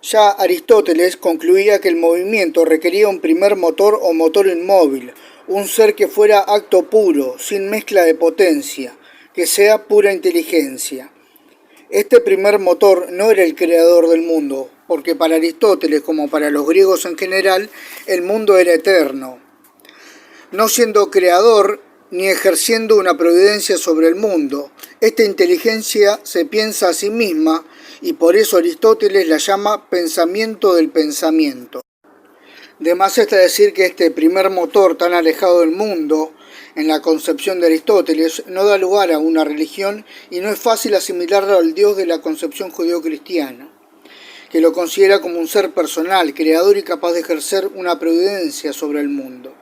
Ya Aristóteles concluía que el movimiento requería un primer motor o motor inmóvil, un ser que fuera acto puro, sin mezcla de potencia, que sea pura inteligencia. Este primer motor no era el creador del mundo, porque para Aristóteles, como para los griegos en general, el mundo era eterno. No siendo creador ni ejerciendo una providencia sobre el mundo, esta inteligencia se piensa a sí misma y por eso Aristóteles la llama pensamiento del pensamiento. De más está decir que este primer motor tan alejado del mundo, en la concepción de Aristóteles, no da lugar a una religión y no es fácil asimilarlo al Dios de la concepción judeocristiana, que lo considera como un ser personal, creador y capaz de ejercer una providencia sobre el mundo.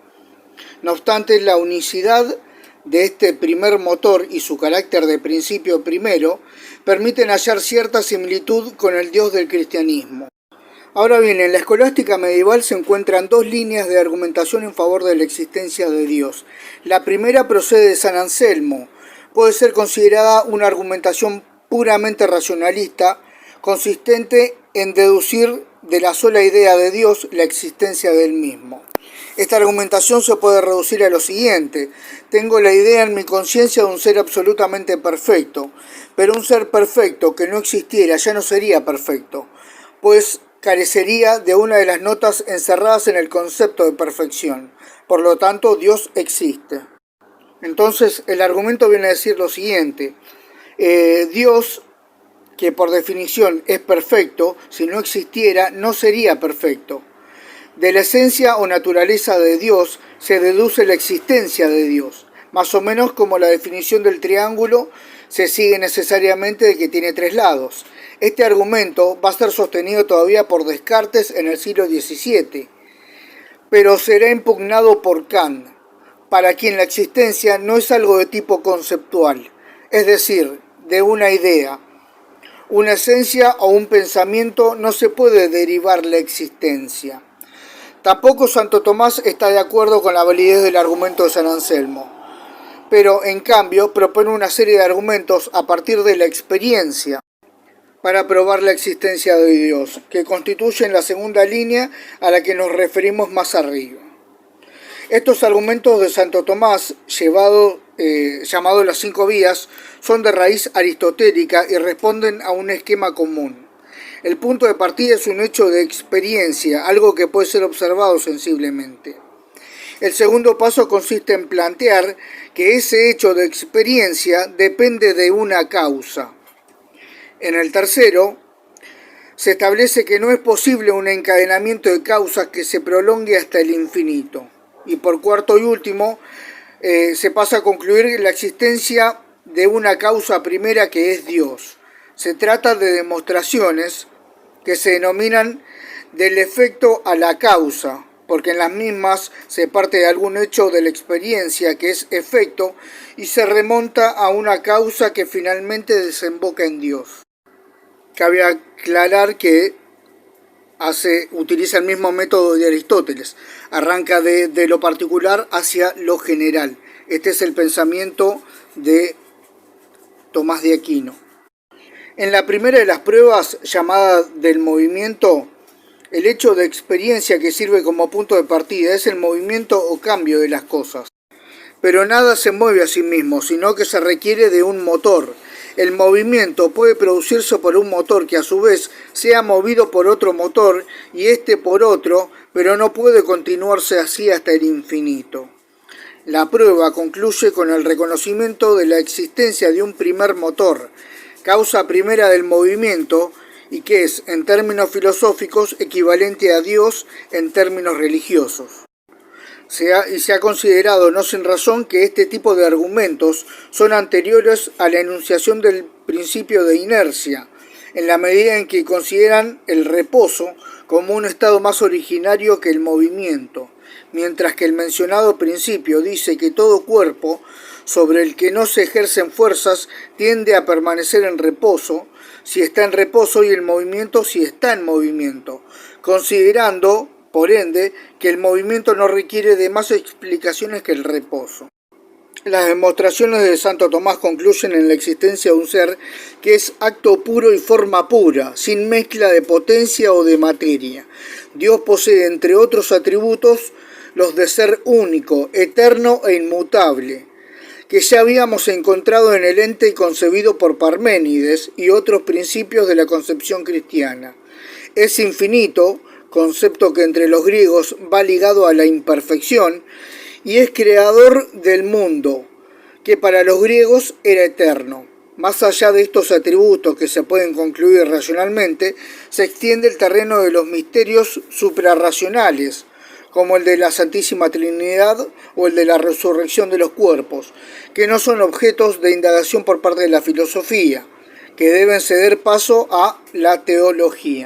No obstante, la unicidad de este primer motor y su carácter de principio primero permiten hallar cierta similitud con el Dios del cristianismo. Ahora bien, en la escolástica medieval se encuentran dos líneas de argumentación en favor de la existencia de Dios. La primera procede de San Anselmo. Puede ser considerada una argumentación puramente racionalista, consistente en deducir de la sola idea de Dios la existencia del mismo. Esta argumentación se puede reducir a lo siguiente: tengo la idea en mi conciencia de un ser absolutamente perfecto, pero un ser perfecto que no existiera ya no sería perfecto, pues carecería de una de las notas encerradas en el concepto de perfección. Por lo tanto, Dios existe. Entonces, el argumento viene a decir lo siguiente: Dios, que por definición es perfecto, si no existiera, no sería perfecto. De la esencia o naturaleza de Dios se deduce la existencia de Dios, más o menos como la definición del triángulo se sigue necesariamente de que tiene tres lados. Este argumento va a ser sostenido todavía por Descartes en el siglo XVII, pero será impugnado por Kant, para quien la existencia no es algo de tipo conceptual, es decir, de una idea. Una esencia o un pensamiento no se puede derivar la existencia. Tampoco Santo Tomás está de acuerdo con la validez del argumento de San Anselmo, pero en cambio propone una serie de argumentos a partir de la experiencia para probar la existencia de Dios, que constituyen la segunda línea a la que nos referimos más arriba. Estos argumentos de Santo Tomás, llamados las cinco vías, son de raíz aristotélica y responden a un esquema común. El punto de partida es un hecho de experiencia, algo que puede ser observado sensiblemente. El segundo paso consiste en plantear que ese hecho de experiencia depende de una causa. En el tercero, se establece que no es posible un encadenamiento de causas que se prolongue hasta el infinito. Y por cuarto y último, se pasa a concluir la existencia de una causa primera que es Dios. Se trata de demostraciones que se denominan del efecto a la causa, porque en las mismas se parte de algún hecho de la experiencia que es efecto y se remonta a una causa que finalmente desemboca en Dios. Cabe aclarar que utiliza el mismo método de Aristóteles, arranca de lo particular hacia lo general. Este es el pensamiento de Tomás de Aquino. En la primera de las pruebas, llamada del movimiento, el hecho de experiencia que sirve como punto de partida es el movimiento o cambio de las cosas. Pero nada se mueve a sí mismo, sino que se requiere de un motor. El movimiento puede producirse por un motor que a su vez sea movido por otro motor y este por otro, pero no puede continuarse así hasta el infinito. La prueba concluye con el reconocimiento de la existencia de un primer motor, causa primera del movimiento, y que es, en términos filosóficos, equivalente a Dios en términos religiosos. Se ha considerado, no sin razón, que este tipo de argumentos son anteriores a la enunciación del principio de inercia, en la medida en que consideran el reposo como un estado más originario que el movimiento, mientras que el mencionado principio dice que todo cuerpo sobre el que no se ejercen fuerzas tiende a permanecer en reposo, si está en reposo, y el movimiento si está en movimiento, considerando, por ende, que el movimiento no requiere de más explicaciones que el reposo. Las demostraciones de Santo Tomás concluyen en la existencia de un ser que es acto puro y forma pura, sin mezcla de potencia o de materia. Dios posee, entre otros atributos, los de ser único, eterno e inmutable, que ya habíamos encontrado en el ente concebido por Parménides y otros principios de la concepción cristiana. Es infinito, concepto que entre los griegos va ligado a la imperfección, y es creador del mundo, que para los griegos era eterno. Más allá de estos atributos que se pueden concluir racionalmente, se extiende el terreno de los misterios suprarracionales, como el de la Santísima Trinidad o el de la resurrección de los cuerpos, que no son objetos de indagación por parte de la filosofía, que deben ceder paso a la teología.